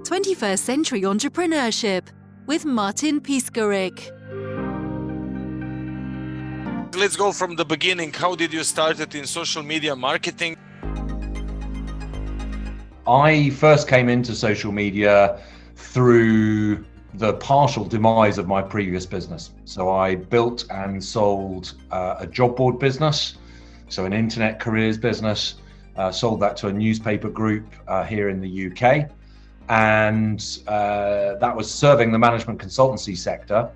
21st Century Entrepreneurship with Martin Piskarik. Let's go from the beginning. How did you start it in social media marketing? I first came into social media through the partial demise of my previous business. So I built and sold a job board business, so an internet careers business, sold that to a newspaper group here in the UK. And that was serving the management consultancy sector.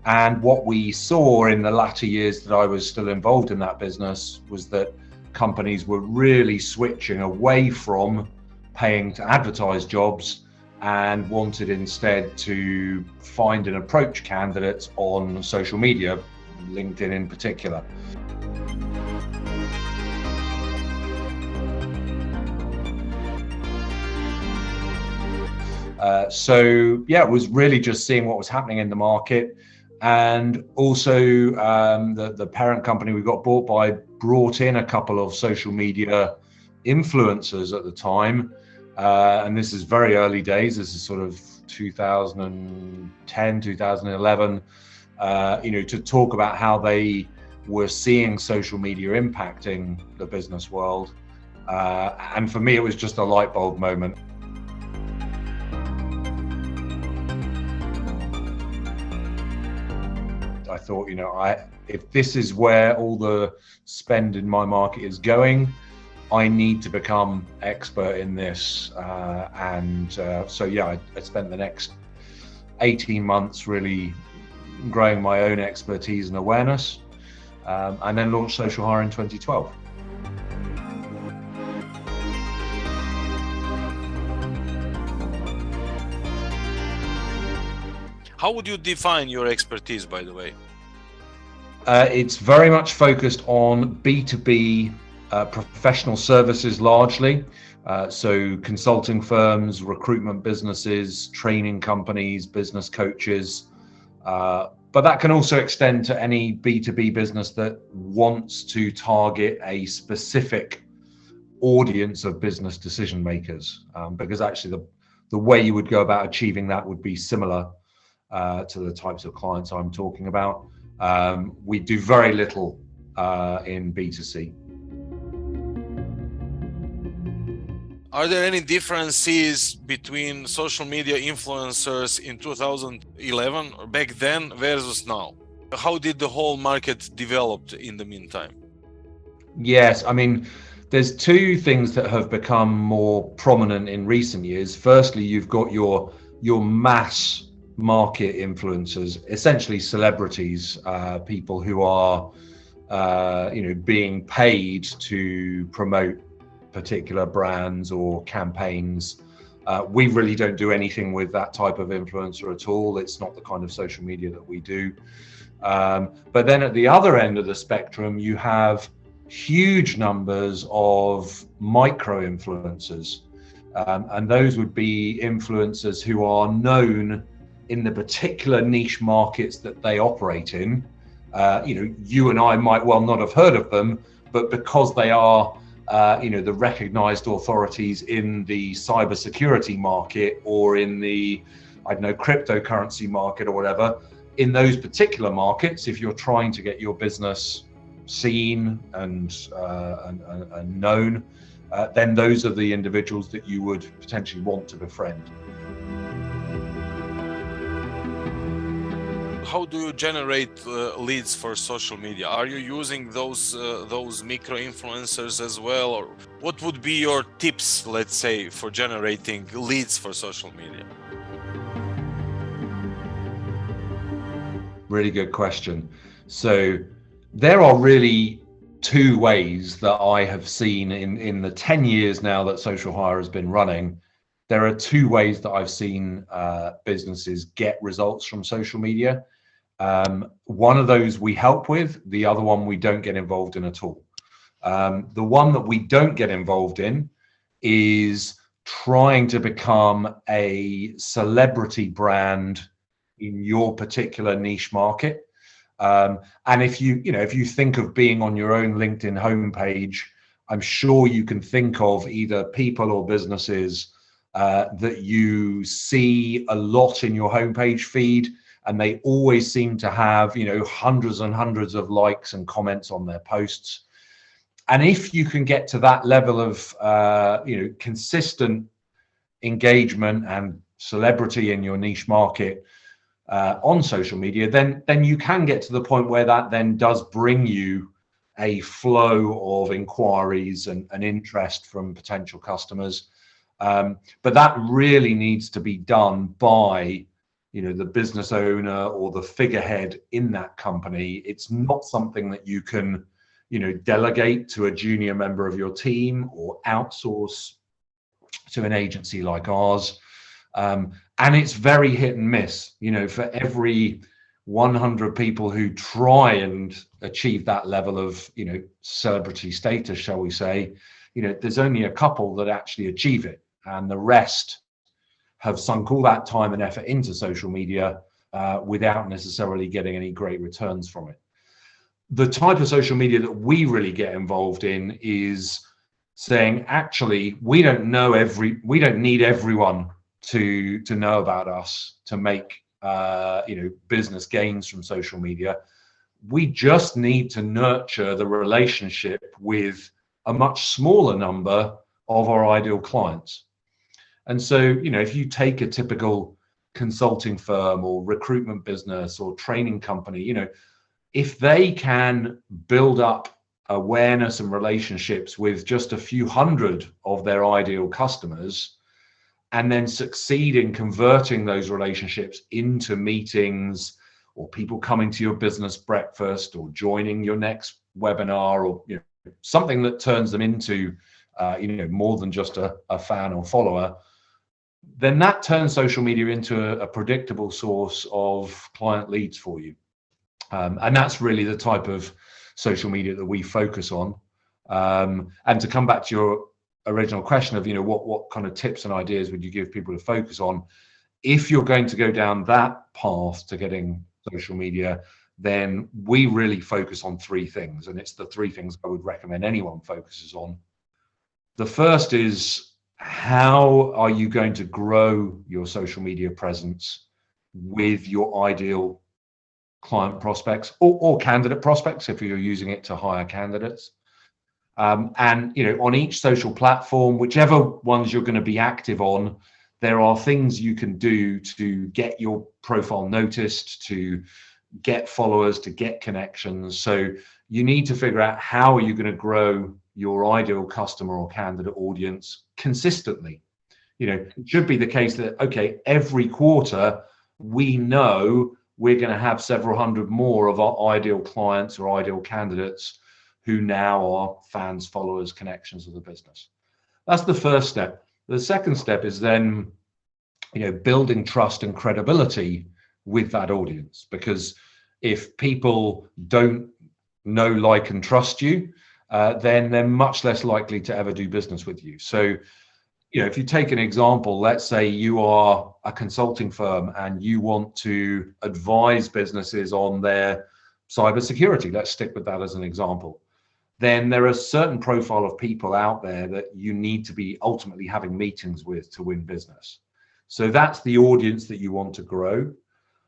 And what we saw in the latter years that I was still involved in that business was that companies were really switching away from paying to advertise jobs and wanted instead to find and approach candidates on social media, LinkedIn in particular. It was really just seeing what was happening in the market. And also the parent company we got bought by brought in a couple of social media influencers at the time. And this is very early days. This is sort of 2010, 2011, to talk about how they were seeing social media impacting the business world. And for me, it was just a light bulb moment. I thought, if this is where all the spend in my market is going, I need to become expert in this. I spent the next 18 months really growing my own expertise and awareness, and then launched Social Hire in 2012. How would you define your expertise, by the way? It's very much focused on B2B professional services largely. So consulting firms, recruitment businesses, training companies, business coaches. But that can also extend to any B2B business that wants to target a specific audience of business decision makers. Because actually the way you would go about achieving that would be similar to the types of clients I'm talking about. We do very little in B2C. Are there any differences between social media influencers in 2011 or back then versus now? How did the whole market develop in the meantime? Yes, there's two things that have become more prominent in recent years. Firstly, you've got your mass market influencers, essentially celebrities, people who are being paid to promote particular brands or campaigns. We really don't do anything with that type of influencer at all. It's not the kind of social media that we do. But then at the other end of the spectrum, you have huge numbers of micro influencers, and those would be influencers who are known in the particular niche markets that they operate in. You and I might well not have heard of them, but because they are, the recognized authorities in the cybersecurity market or in the, cryptocurrency market or whatever, in those particular markets, if you're trying to get your business seen and known, then those are the individuals that you would potentially want to befriend. How do you generate leads for social media? Are you using those micro influencers as well, or what would be your tips, let's say, for generating leads for social media? Really good question. So there are really two ways that I have seen in the 10 years now that Social Hire has been running. There are two ways that I've seen businesses get results from social media. One of those we help with, the other one we don't get involved in at all. The one that we don't get involved in is trying to become a celebrity brand in your particular niche market. And if you think of being on your own LinkedIn homepage, I'm sure you can think of either people or businesses that you see a lot in your homepage feed, and they always seem to have, hundreds and hundreds of likes and comments on their posts. And if you can get to that level of, consistent engagement and celebrity in your niche market on social media, then you can get to the point where that then does bring you a flow of inquiries and interest from potential customers. But that really needs to be done by the business owner or the figurehead in that company. It's not something that you can delegate to a junior member of your team or outsource to an agency like ours. And it's very hit and miss. For every 100 people who try and achieve that level of celebrity status, shall we say, there's only a couple that actually achieve it, and the rest have sunk all that time and effort into social media without necessarily getting any great returns from it. The type of social media that we really get involved in is saying, actually, we don't need everyone to know about us to make business gains from social media. We just need to nurture the relationship with a much smaller number of our ideal clients. And so, if you take a typical consulting firm or recruitment business or training company, if they can build up awareness and relationships with just a few hundred of their ideal customers, and then succeed in converting those relationships into meetings or people coming to your business breakfast or joining your next webinar, or something that turns them into more than just a fan or follower, then that turns social media into a predictable source of client leads for you. And that's really the type of social media that we focus on. And to come back to your original question of, what kind of tips and ideas would you give people to focus on? If you're going to go down that path to getting social media, then we really focus on three things. And it's the three things I would recommend anyone focuses on. The first is, how are you going to grow your social media presence with your ideal client prospects or candidate prospects if you're using it to hire candidates? And on each social platform, whichever ones you're going to be active on, there are things you can do to get your profile noticed, to get followers, to get connections. So you need to figure out, how are you going to grow your ideal customer or candidate audience consistently. It should be the case that, okay, every quarter we know we're going to have several hundred more of our ideal clients or ideal candidates who now are fans, followers, connections of the business. That's the first step. The second step is then, building trust and credibility with that audience, because if people don't know, like, and trust you, then they're much less likely to ever do business with you. So, if you take an example, let's say you are a consulting firm and you want to advise businesses on their cybersecurity. Let's stick with that as an example. Then there are a certain profile of people out there that you need to be ultimately having meetings with to win business. So that's the audience that you want to grow.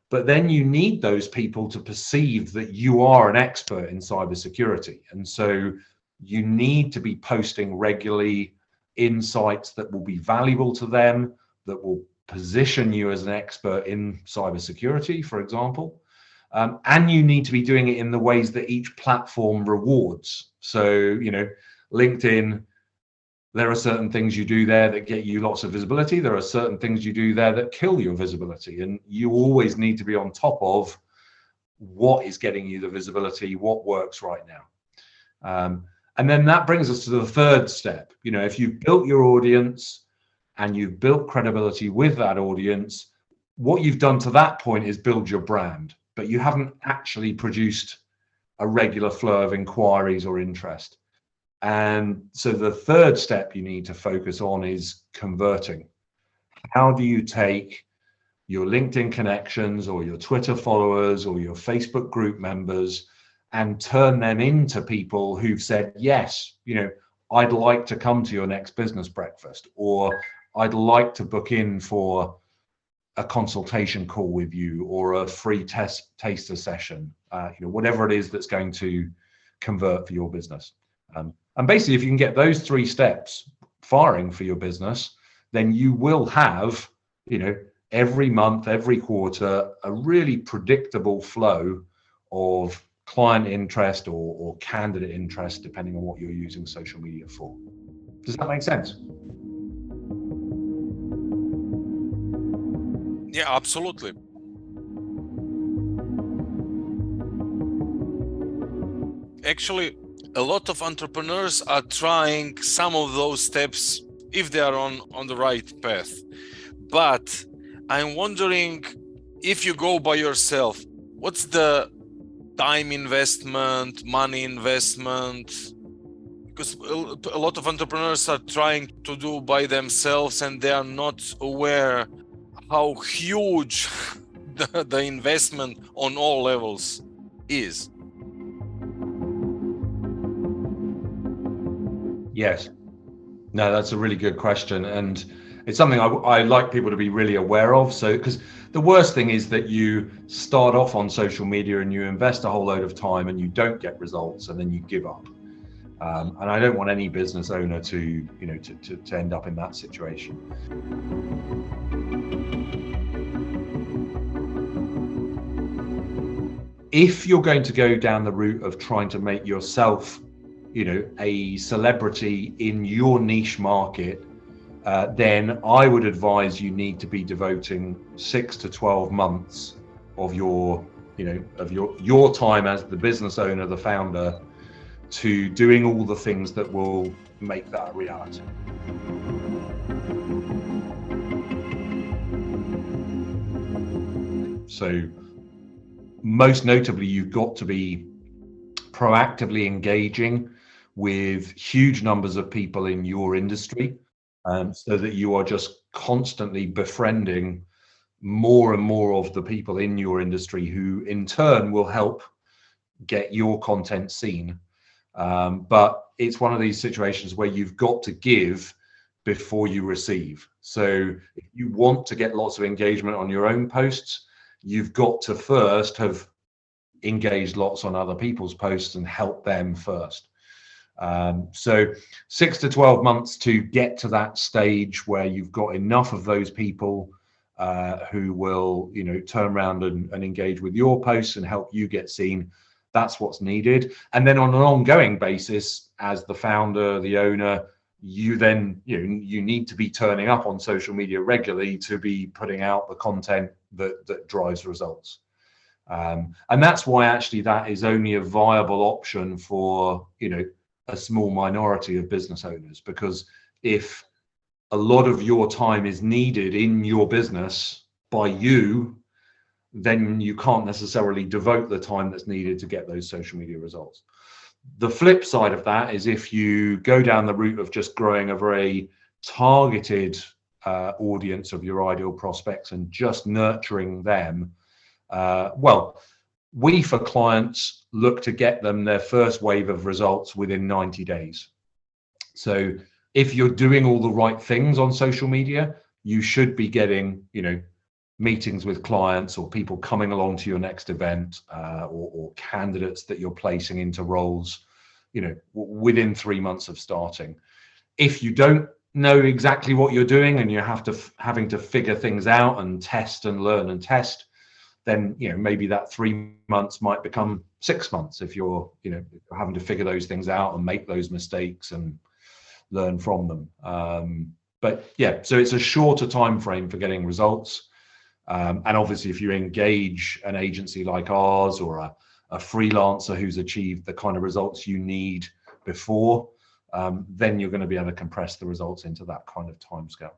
But then you need those people to perceive that you are an expert in cybersecurity. And so you need to be posting regularly insights that will be valuable to them, that will position you as an expert in cybersecurity, for example. And you need to be doing it in the ways that each platform rewards. So, LinkedIn, there are certain things you do there that get you lots of visibility. There are certain things you do there that kill your visibility. And you always need to be on top of what is getting you the visibility, what works right now. And then that brings us to the third step. If you've built your audience and you've built credibility with that audience, what you've done to that point is build your brand, but you haven't actually produced a regular flow of inquiries or interest. And so the third step you need to focus on is converting. How do you take your LinkedIn connections or your Twitter followers or your Facebook group members and turn them into people who've said, yes, I'd like to come to your next business breakfast, or I'd like to book in for a consultation call with you or a free taster session, whatever it is that's going to convert for your business. And basically, if you can get those 3 steps firing for your business, then you will have, every month, every quarter, a really predictable flow of client interest or candidate interest, depending on what you're using social media for. Does that make sense? Yeah, absolutely. Actually, a lot of entrepreneurs are trying some of those steps if they are on the right path. But I'm wondering, if you go by yourself, what's the time investment, money investment? Because a lot of entrepreneurs are trying to do by themselves and they are not aware how huge the investment on all levels is. Yes. No, that's a really good question. And it's something I like people to be really aware of. So, because the worst thing is that you start off on social media and you invest a whole load of time and you don't get results and then you give up. And I don't want any business owner to end up in that situation. If you're going to go down the route of trying to make yourself, a celebrity in your niche market, then I would advise you need to be devoting 6 to 12 months of your time as the business owner, the founder, to doing all the things that will make that a reality. So most notably, you've got to be proactively engaging with huge numbers of people in your industry, so that you are just constantly befriending more and more of the people in your industry who in turn will help get your content seen. But it's one of these situations where you've got to give before you receive. So if you want to get lots of engagement on your own posts, you've got to first have engaged lots on other people's posts and help them first. So 6 to 12 months to get to that stage where you've got enough of those people who will, turn around and engage with your posts and help you get seen. That's what's needed. And then on an ongoing basis, as the founder, the owner, you then, you need to be turning up on social media regularly to be putting out the content that drives results. And that's why actually that is only a viable option for, a small minority of business owners, because if a lot of your time is needed in your business by you, then you can't necessarily devote the time that's needed to get those social media results. The flip side of that is if you go down the route of just growing a very targeted audience of your ideal prospects and just nurturing them, we for clients look to get them their first wave of results within 90 days. So if you're doing all the right things on social media, you should be getting, meetings with clients or people coming along to your next event, or candidates that you're placing into roles, within 3 months of starting. If you don't know exactly what you're doing and you're having to figure things out and test and learn and test, then maybe that 3 months might become 6 months if you're having to figure those things out and make those mistakes and learn from them. But yeah, so it's a shorter time frame for getting results. And obviously, if you engage an agency like ours or a freelancer who's achieved the kind of results you need before, then you're going to be able to compress the results into that kind of timescale.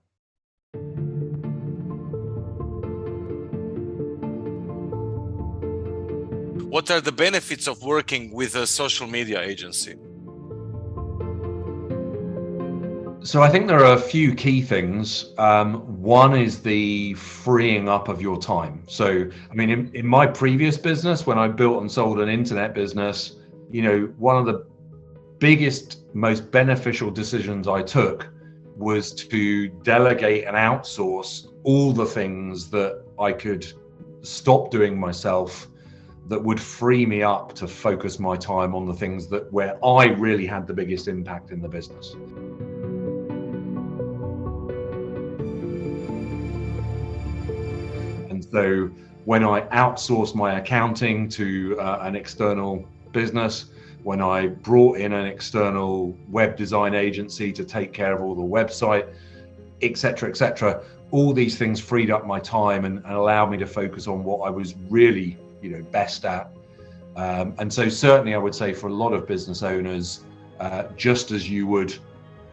What are the benefits of working with a social media agency? So I think there are a few key things. One is the freeing up of your time. So, I mean, in my previous business, when I built and sold an internet business, one of the biggest, most beneficial decisions I took was to delegate and outsource all the things that I could stop doing myself, that would free me up to focus my time on the things that where I really had the biggest impact in the business. And so when I outsourced my accounting to an external business, when I brought in an external web design agency to take care of all the website, etc., all these things freed up my time and allowed me to focus on what I was really, best at. And so certainly I would say for a lot of business owners, just as you would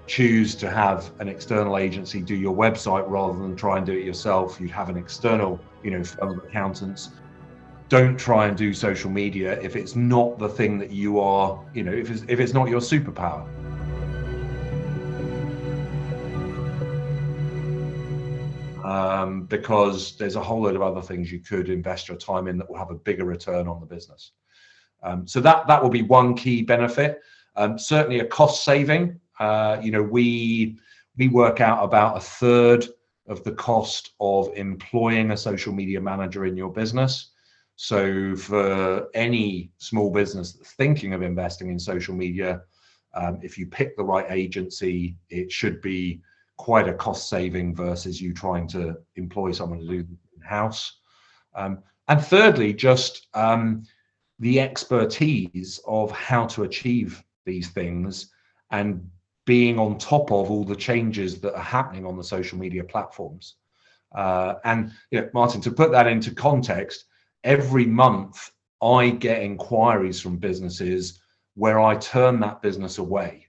choose to have an external agency do your website rather than try and do it yourself, you'd have an external, firm of accountants. Don't try and do social media if it's not the thing that you are, if it's not your superpower. Because there's a whole load of other things you could invest your time in that will have a bigger return on the business. So that will be one key benefit. Certainly a cost saving. We work out about a third of the cost of employing a social media manager in your business. So for any small business that's thinking of investing in social media, if you pick the right agency, it should be quite a cost saving versus you trying to employ someone to do in-house. And thirdly, just the expertise of how to achieve these things and being on top of all the changes that are happening on the social media platforms. And Martin, to put that into context, every month I get inquiries from businesses where I turn that business away,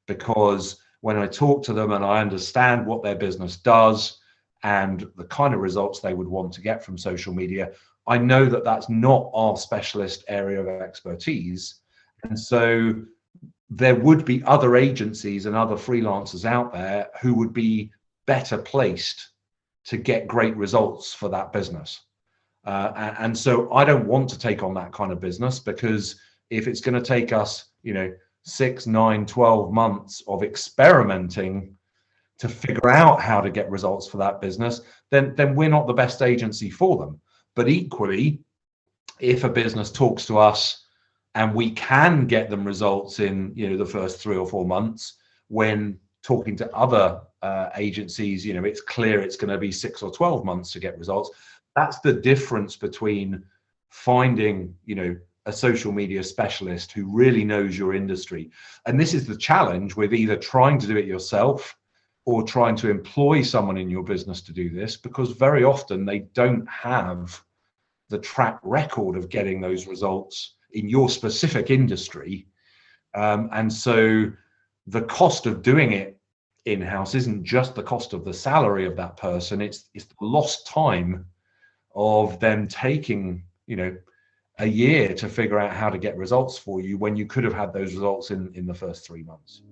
because when I talk to them and I understand what their business does and the kind of results they would want to get from social media, I know that that's not our specialist area of expertise. And so there would be other agencies and other freelancers out there who would be better placed to get great results for that business. And so I don't want to take on that kind of business, because if it's going to take us, 6, 9, 12 months of experimenting to figure out how to get results for that business, then we're not the best agency for them. But equally, if a business talks to us and we can get them results in the first 3 or 4 months, when talking to other agencies, it's clear it's going to be 6 or 12 months to get results. That's the difference between finding, a social media specialist who really knows your industry. And this is the challenge with either trying to do it yourself or trying to employ someone in your business to do this, because very often they don't have the track record of getting those results in your specific industry. And so the cost of doing it in-house isn't just the cost of the salary of that person, it's the lost time of them taking, a year to figure out how to get results for you when you could have had those results in the first 3 months.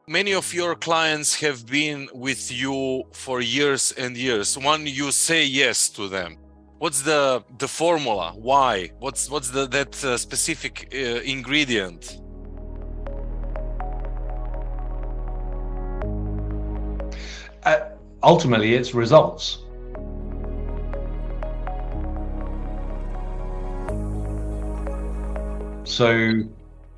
Many of your clients have been with you for years and years. When you say yes to them, what's the formula? Why? What's that specific ingredient? Ultimately, it's results. So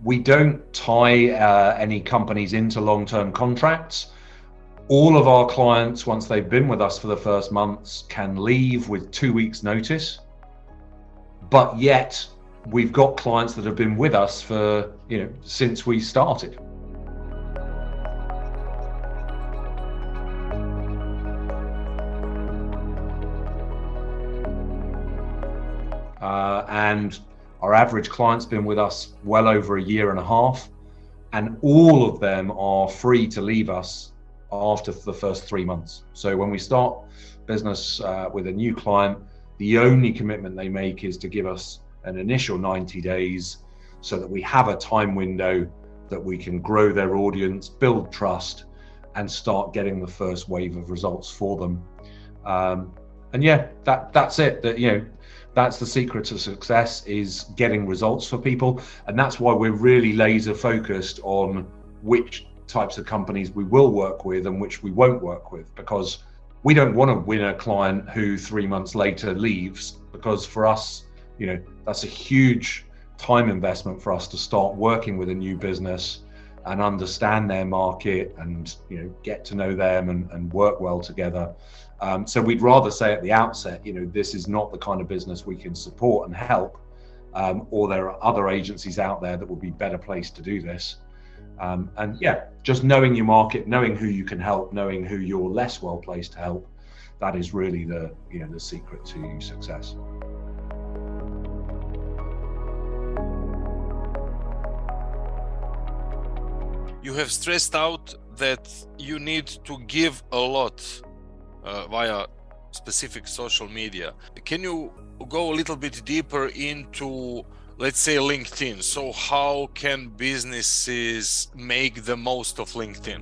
we don't tie any companies into long-term contracts. All of our clients, once they've been with us for the first months, can leave with 2 weeks' notice. But yet, we've got clients that have been with us for, since we started. And our average client's been with us well over a year and a half, and all of them are free to leave us after the first 3 months. So when we start business with a new client, the only commitment they make is to give us an initial 90 days so that we have a time window that we can grow their audience, build trust, and start getting the first wave of results for them. And yeah, that's it. That That's the secret to success, is getting results for people. And that's why we're really laser focused on which types of companies we will work with and which we won't work with, because we don't want to win a client who 3 months later leaves, because for us, that's a huge time investment for us to start working with a new business and understand their market and get to know them and work well together. So we'd rather say at the outset, this is not the kind of business we can support and help, or there are other agencies out there that would be better placed to do this. And just knowing your market, knowing who you can help, knowing who you're less well placed to help, that is really the secret to success. You have stressed out that you need to give a lot via specific social media. Can you go a little bit deeper into, let's say, LinkedIn? So how can businesses make the most of LinkedIn?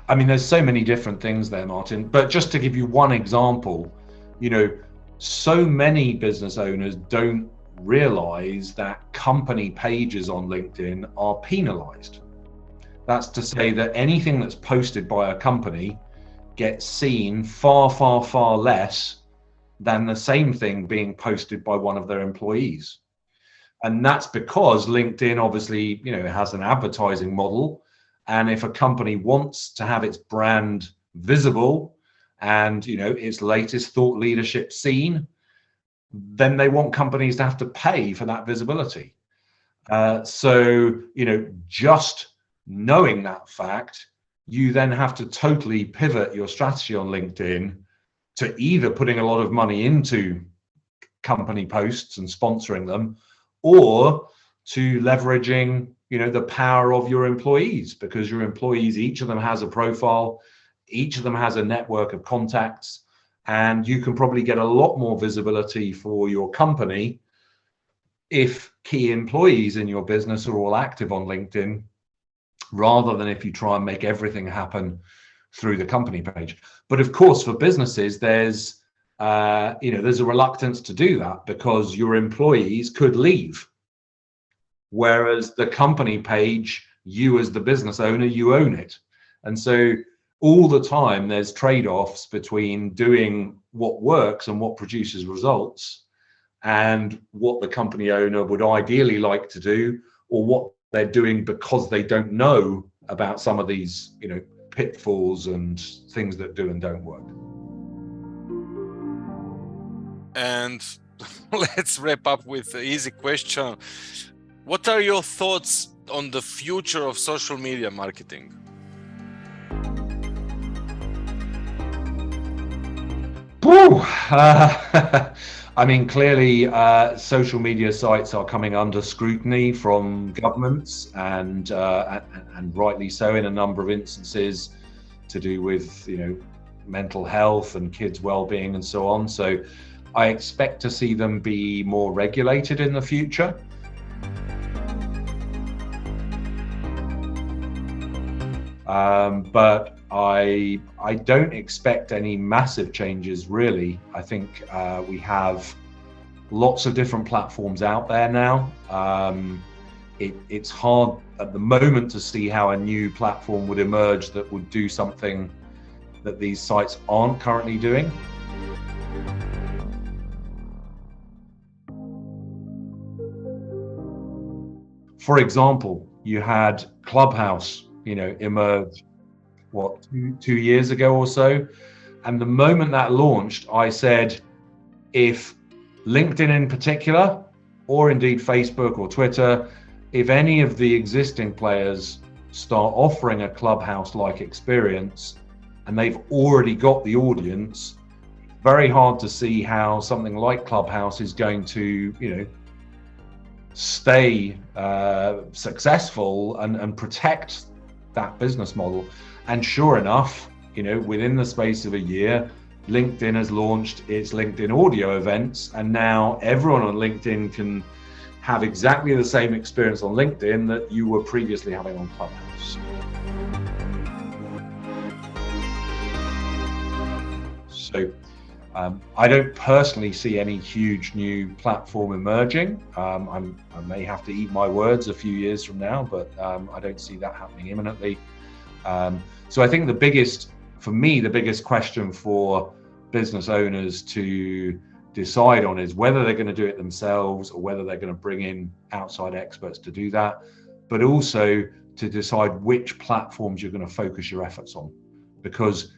I mean, there's so many different things there, Martin, but just to give you one example, so many business owners don't realize that company pages on LinkedIn are penalized. That's to say that anything that's posted by a company gets seen far, far, far less than the same thing being posted by one of their employees. And that's because LinkedIn obviously, has an advertising model. And if a company wants to have its brand visible and, its latest thought leadership seen, then they want companies to have to pay for that visibility. So, just knowing that fact, you then have to totally pivot your strategy on LinkedIn to either putting a lot of money into company posts and sponsoring them, or to leveraging, the power of your employees, because your employees, each of them has a profile, each of them has a network of contacts, and you can probably get a lot more visibility for your company if key employees in your business are all active on LinkedIn, rather than if you try and make everything happen through the company page. But of course, for businesses, there's a reluctance to do that because your employees could leave. Whereas the company page, you as the business owner, you own it. And so all the time there's trade-offs between doing what works and what produces results and what the company owner would ideally like to do, or what they're doing because they don't know about some of these, pitfalls and things that do and don't work. And let's wrap up with an easy question. What are your thoughts on the future of social media marketing? I mean, clearly, social media sites are coming under scrutiny from governments, and rightly so in a number of instances, to do with mental health and kids' well-being and so on. So, I expect to see them be more regulated in the future. But I don't expect any massive changes, really. I think we have lots of different platforms out there now. It's hard at the moment to see how a new platform would emerge that would do something that these sites aren't currently doing. For example, you had Clubhouse, emerge, two years ago or so. And the moment that launched, I said, if LinkedIn in particular, or indeed Facebook or Twitter, if any of the existing players start offering a Clubhouse-like experience and they've already got the audience, very hard to see how something like Clubhouse is going to, stay successful and protect that business model. And sure enough, within the space of a year, LinkedIn has launched its LinkedIn audio events, and now everyone on LinkedIn can have exactly the same experience on LinkedIn that you were previously having on Clubhouse. So I don't personally see any huge new platform emerging. I may have to eat my words a few years from now, but I don't see that happening imminently. So I think the biggest question for business owners to decide on is whether they're going to do it themselves or whether they're going to bring in outside experts to do that, but also to decide which platforms you're going to focus your efforts on, because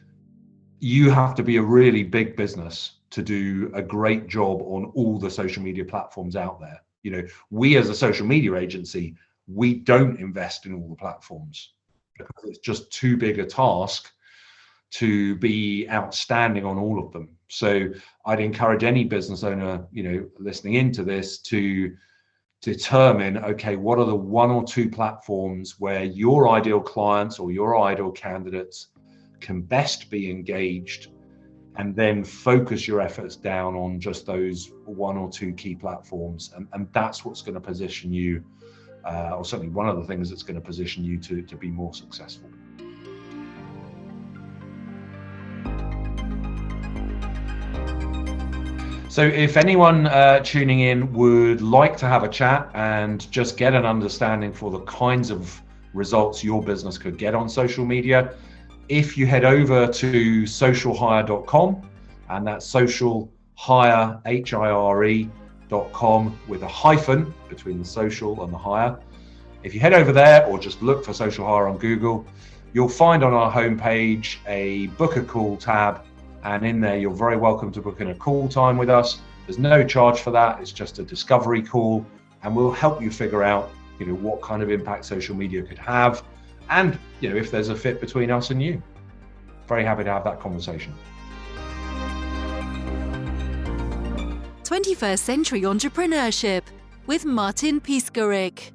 you have to be a really big business to do a great job on all the social media platforms out there. You know, we as a social media agency, we don't invest in all the platforms because it's just too big a task to be outstanding on all of them. So I'd encourage any business owner, you know, listening into this to determine, okay, what are the one or two platforms where your ideal clients or your ideal candidates can best be engaged, and then focus your efforts down on just those one or two key platforms. And that's what's going to position you, or certainly one of the things that's going to position you to be more successful. So if anyone tuning in would like to have a chat and just get an understanding for the kinds of results your business could get on social media, if you head over to socialhire.com, and that's socialhire, HIRE.com, with a hyphen between the social and the hire. If you head over there or just look for Social Hire on Google, you'll find on our homepage a book a call tab. And in there, you're very welcome to book in a call time with us. There's no charge for that. It's just a discovery call, and we'll help you figure out, you know, what kind of impact social media could have, and, you know, if there's a fit between us and you. Very happy to have that conversation. 21st Century Entrepreneurship with Martin Piskarik.